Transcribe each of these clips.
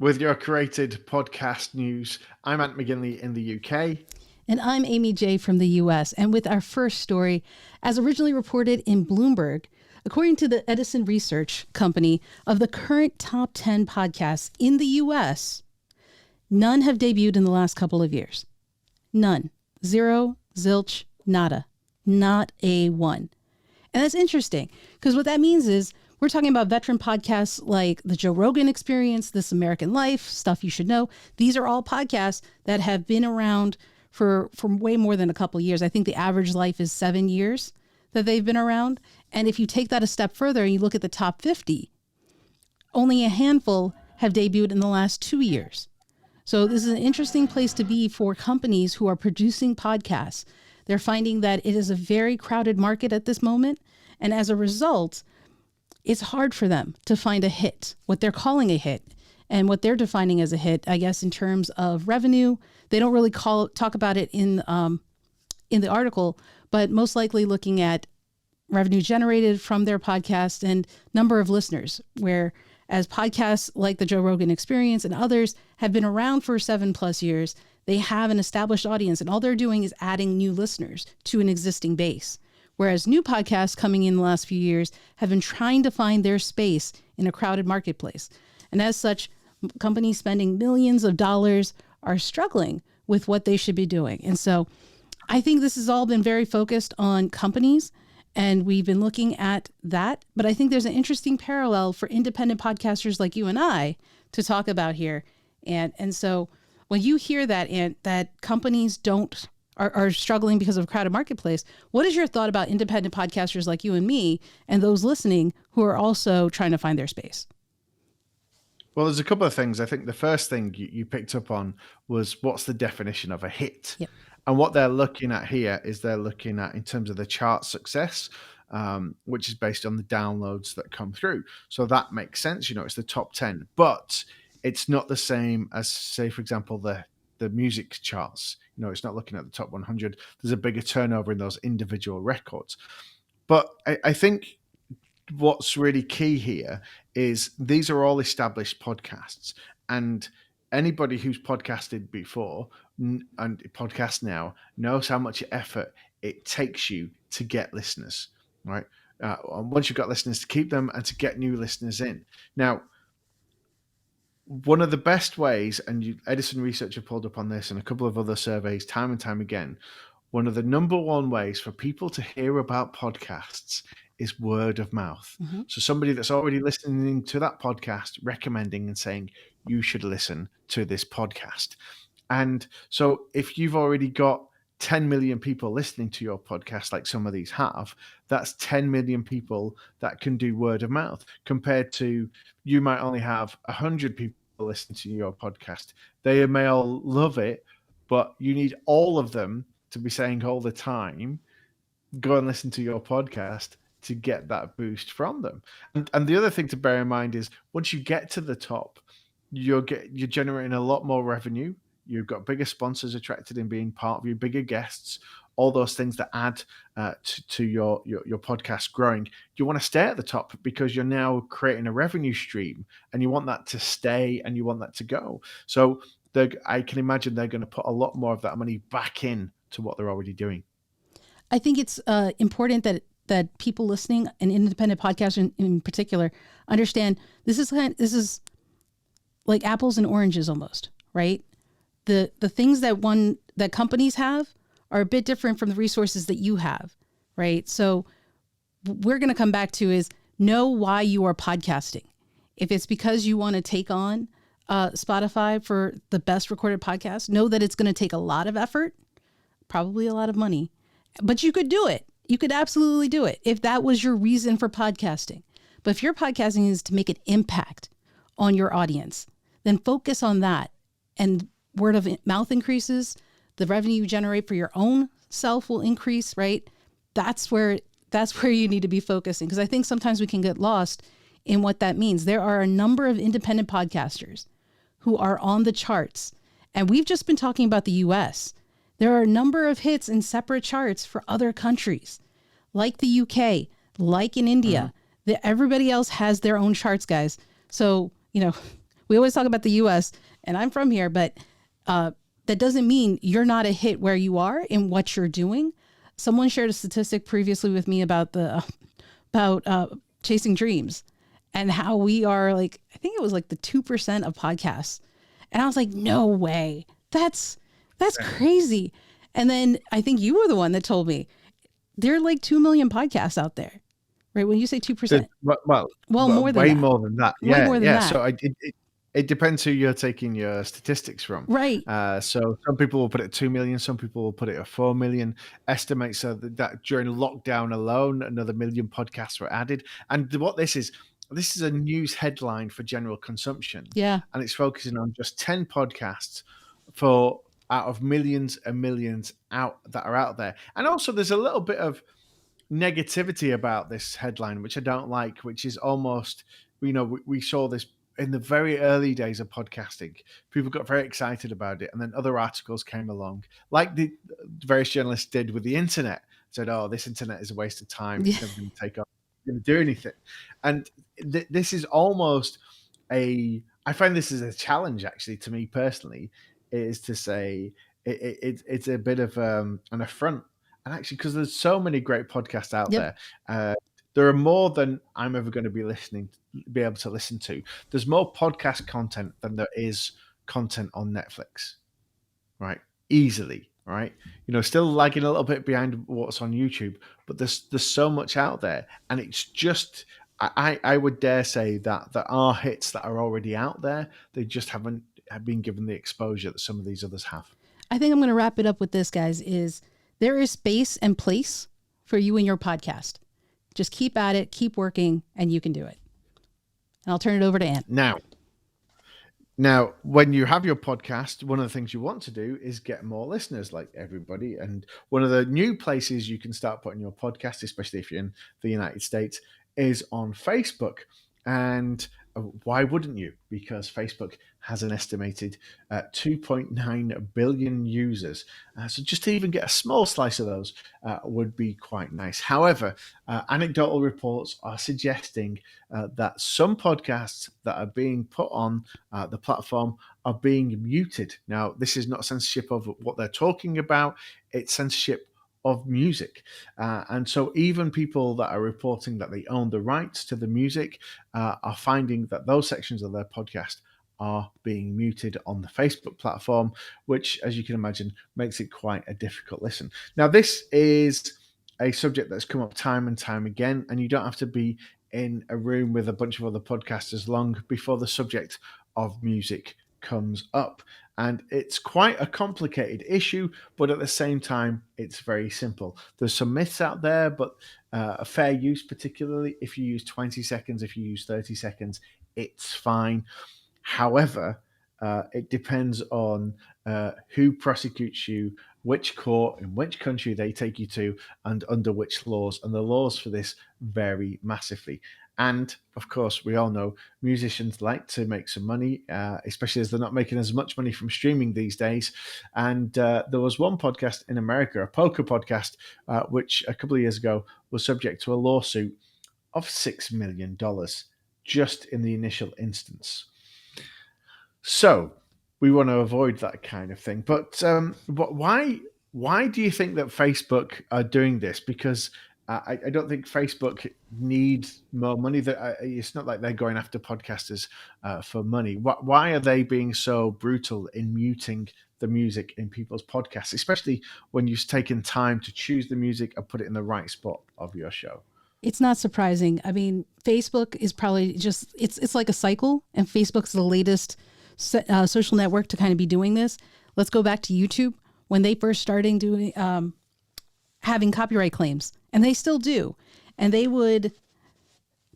with your curated podcast news. I'm Ant McGinley in the UK. And I'm Amy J from the US. And with our first story, as originally reported in Bloomberg, according to the Edison Research Company, of the current top 10 podcasts in the US, none have debuted in the last couple of years. None. Zero, zilch, nada. Not a one. And that's interesting because what that means is we're talking about veteran podcasts like the Joe Rogan Experience, This American Life, Stuff You Should Know. These are all podcasts that have been around for way more than a couple of years. I think the average life is 7 years that they've been around. And if you take that a step further and you look at the top 50, only a handful have debuted in the last 2 years. So this is an interesting place to be for companies who are producing podcasts. They're finding that it is a very crowded market at this moment. And as a result, it's hard for them to find a hit, what they're calling a hit, and what they're defining as a hit, I guess, in terms of revenue. They don't really talk about it in the article, but most likely looking at revenue generated from their podcast and number of listeners, whereas podcasts like the Joe Rogan Experience and others have been around for 7+ years. They have an established audience, and all they're doing is adding new listeners to an existing base. Whereas new podcasts coming in the last few years have been trying to find their space in a crowded marketplace. And as such, companies spending millions of dollars are struggling with what they should be doing. And so I think this has all been very focused on companies, and we've been looking at that. But I think there's an interesting parallel for independent podcasters like you and I to talk about here. And so when you hear that, and that companies are struggling because of a crowded marketplace, what is your thought about independent podcasters like you and me and those listening who are also trying to find their space? Well, there's a couple of things. I think the first thing you picked up on was what's the definition of a hit? Yep. And what they're looking at here is they're looking at in terms of the chart success, which is based on the downloads that come through. So that makes sense. It's the top 10, but it's not the same as, say, for example, the music charts. It's not looking at the top 100. There's a bigger turnover in those individual records. But I think what's really key here is these are all established podcasts, and anybody who's podcasted before and podcasts now knows how much effort it takes you to get listeners, right? And once you've got listeners, to keep them and to get new listeners in. Now, one of the best ways, and Edison Research have pulled up on this and a couple of other surveys time and time again, one of the number one ways for people to hear about podcasts is word of mouth. Mm-hmm. So somebody that's already listening to that podcast recommending and saying, you should listen to this podcast. And so if you've already got 10 million people listening to your podcast, like some of these have, that's 10 million people that can do word of mouth, compared to you might only have 100 people listening to your podcast. They may all love it, but you need all of them to be saying all the time, go and listen to your podcast to get that boost from them. And the other thing to bear in mind is once you get to the top, you're generating a lot more revenue. You've got bigger sponsors attracted in being part of you, bigger guests, all those things that add to your podcast growing. You want to stay at the top because you're now creating a revenue stream, and you want that to stay and you want that to go. So I can imagine they're going to put a lot more of that money back in to what they're already doing. I think it's important that people listening, and independent podcasters in particular, understand this is like apples and oranges almost, right? The things that companies have are a bit different from the resources that you have, right? So we're going to come back to is know why you are podcasting. If it's because you want to take on Spotify for the best recorded podcast, know that it's going to take a lot of effort, probably a lot of money, but you could do it. You could absolutely do it if that was your reason for podcasting. But if your podcasting is to make an impact on your audience, then focus on that, and word of mouth increases, the revenue you generate for your own self will increase, right? That's where you need to be focusing, because I think sometimes we can get lost in what that means. There are a number of independent podcasters who are on the charts, and we've just been talking about the US. There are a number of hits in separate charts for other countries, like the UK, like in India. Everybody else has their own charts, guys. So, we always talk about the US, and I'm from here, but that doesn't mean you're not a hit where you are in what you're doing. Someone shared a statistic previously with me about chasing dreams and how we are like, I think it was like the 2% of podcasts. And I was like, no way. That's crazy. And then I think you were the one that told me there are like 2 million podcasts out there, right? When you say 2%, well, more than way that. more than that. Way more than that. So it depends who you're taking your statistics from. Right. So some people will put it at 2 million. Some people will put it at 4 million. Estimates are that during lockdown alone, another 1 million podcasts were added. And what this is a news headline for general consumption. Yeah. And it's focusing on just 10 podcasts out of millions and millions that are out there. And also there's a little bit of negativity about this headline, which I don't like, which is almost, we saw this in the very early days of podcasting. People got very excited about it, and then other articles came along, like the various journalists did with the internet, said, oh, this internet is a waste of time. It's never going to take off. It's going to do anything. And this is almost I find this is a challenge, actually, to me personally, is to say it's a bit of an affront. And actually, because there's so many great podcasts out there, there are more than I'm ever going to be able to listen to. There's more podcast content than there is content on Netflix, right? Easily, right? Still lagging a little bit behind what's on YouTube, but there's so much out there, and it's just I would dare say that there are hits that are already out there. They just haven't been given the exposure that some of these others have. I think I'm going to wrap it up with this, guys, is there is space and place for you and your podcast. Just keep at it, keep working, and you can do it. And I'll turn it over to Ant. Now, when you have your podcast, one of the things you want to do is get more listeners like everybody. And one of the new places you can start putting your podcast, especially if you're in the United States, is on Facebook. And why wouldn't you? Because Facebook has an estimated 2.9 billion users. So just to even get a small slice of those would be quite nice. However, anecdotal reports are suggesting that some podcasts that are being put on the platform are being muted. Now, this is not censorship of what they're talking about. It's censorship of music. And so even people that are reporting that they own the rights to the music are finding that those sections of their podcast are being muted on the Facebook platform, which, as you can imagine, makes it quite a difficult listen. Now, this is a subject that's come up time and time again, and you don't have to be in a room with a bunch of other podcasters long before the subject of music comes up. And it's quite a complicated issue, but at the same time, it's very simple. There's some myths out there, but a fair use, particularly if you use 20 seconds, if you use 30 seconds, it's fine. However, it depends on who prosecutes you, which court, in which country they take you to, and under which laws. And the laws for this vary massively. And of course, we all know musicians like to make some money, especially as they're not making as much money from streaming these days. And there was one podcast in America, a poker podcast, which a couple of years ago was subject to a lawsuit of $6 million just in the initial instance. So we want to avoid that kind of thing. But why do you think that Facebook are doing this? Because I don't think Facebook needs more money. It's not like they're going after podcasters for money. Why are they being so brutal in muting the music in people's podcasts, especially when you've taken time to choose the music and put it in the right spot of your show? It's not surprising. I mean, Facebook is probably just, it's like a cycle, and Facebook's the latest social network to kind of be doing this. Let's go back to YouTube. When they first started doing having copyright claims, and they still do, and they would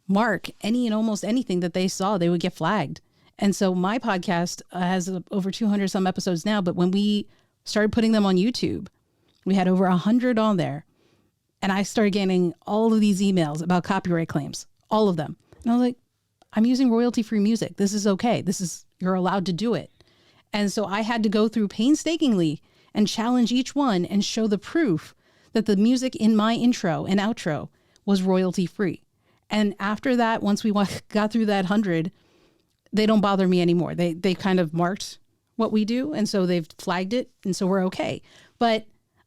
mark any and almost anything that they saw, they would get flagged. And so my podcast has over 200 some episodes now, but when we started putting them on YouTube, we had over 100 on there, and I started getting all of these emails about copyright claims, all of them. And I was like, I'm using royalty-free music. This is okay. You're allowed to do it. And so I had to go through painstakingly and challenge each one and show the proof that the music in my intro and outro was royalty free. And after that, once we got through that 100, they don't bother me anymore. They kind of marked what we do, and so they've flagged it, and so we're okay. But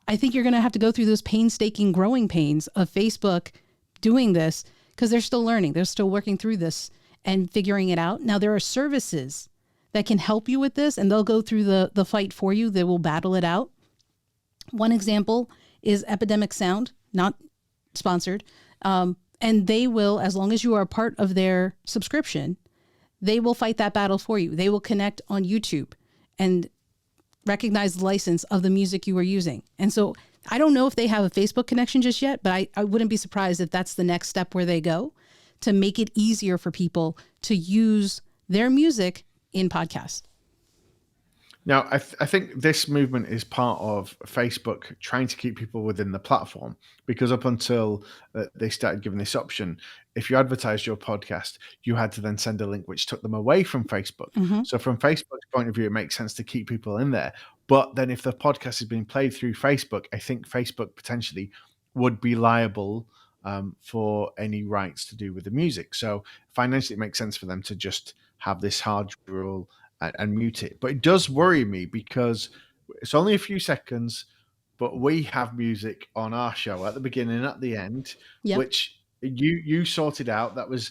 I think you're going to have to go through those painstaking growing pains of Facebook doing this, because they're still learning. They're still working through this and figuring it out. Now, there are services that can help you with this, and they'll go through the fight for you. They will battle it out. One example is Epidemic Sound, not sponsored. And they will, as long as you are a part of their subscription, they will fight that battle for you. They will connect on YouTube and recognize the license of the music you are using. And so I don't know if they have a Facebook connection just yet, but I wouldn't be surprised if that's the next step where they go to make it easier for people to use their music in podcasts. Now, I think this movement is part of Facebook trying to keep people within the platform, because up until they started giving this option, if you advertised your podcast, you had to then send a link which took them away from Facebook. Mm-hmm. So from Facebook's point of view, it makes sense to keep people in there. But then if the podcast is being played through Facebook, I think Facebook potentially would be liable for any rights to do with the music. So financially, it makes sense for them to just have this hard rule and mute it. But it does worry me because it's only a few seconds, but we have music on our show at the beginning and at the end, Yep. which you sorted out. That was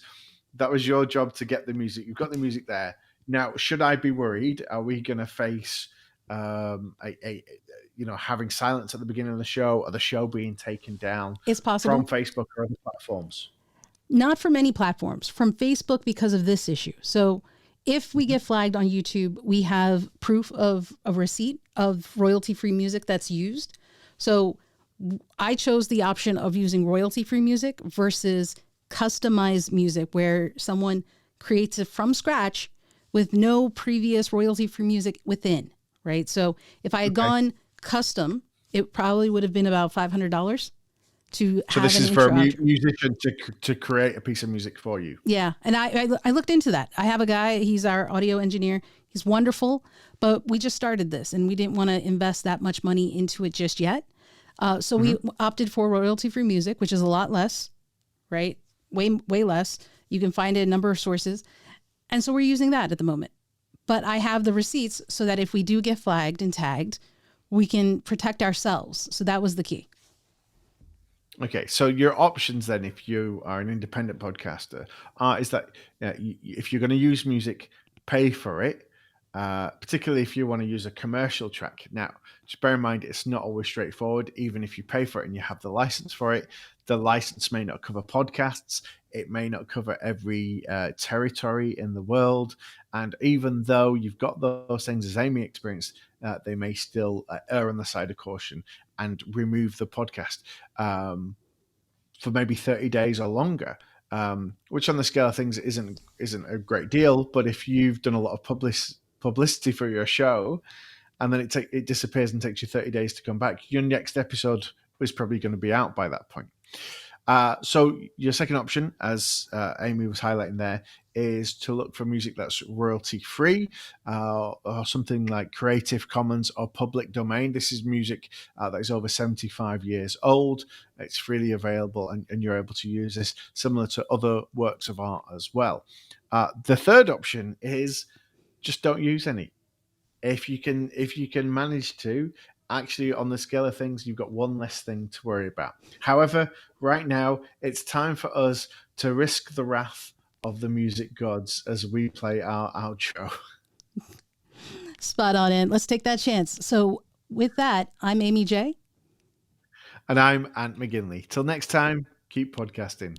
your job to get the music. You've got the music there. Now, should I be worried? Are we going to face having silence at the beginning of the show, or the show being taken down It's possible from Facebook or other platforms? Not from any platforms, from Facebook because of this issue. So if we get flagged on YouTube, we have proof of a receipt of royalty-free music that's used. So I chose the option of using royalty-free music versus customized music, where someone creates it from scratch with no previous royalty-free music within, right? So if I had gone custom, it probably would have been about $500 to So have this an is for a intro. musician to create a piece of music for you. Yeah. And I looked into that. I have a guy, he's our audio engineer. He's wonderful, but we just started this and we didn't want to invest that much money into it just yet. So we opted for royalty-free music, which is a lot less, right? Way less. You can find it in a number of sources. And so we're using that at the moment. But I have the receipts so that if we do get flagged and tagged, we can protect ourselves. So that was the key. Okay, so your options then, if you are an independent podcaster, is that if you're going to use music, pay for it, particularly if you want to use a commercial track. Now, just bear in mind, it's not always straightforward. Even if you pay for it and you have the license for it, the license may not cover podcasts. It may not cover every territory in the world. And even though you've got those things, as Amy experienced, they may still err on the side of caution and remove the podcast for maybe 30 days or longer, which on the scale of things isn't a great deal. But if you've done a lot of publicity for your show, and then it disappears and takes you 30 days to come back, your next episode is probably going to be out by that point. So your second option, as Amy was highlighting there, is to look for music that's royalty-free, or something like Creative Commons or public domain. This is music that is over 75 years old. It's freely available, and you're able to use this similar to other works of art as well. The third option is just don't use any. If you can manage to, actually, on the scale of things, you've got one less thing to worry about. However, right now, it's time for us to risk the wrath of the music gods as we play our outro. Spot on in. Let's take that chance. So with that, I'm Amy J. And I'm Ant McGinley. Till next time, keep podcasting.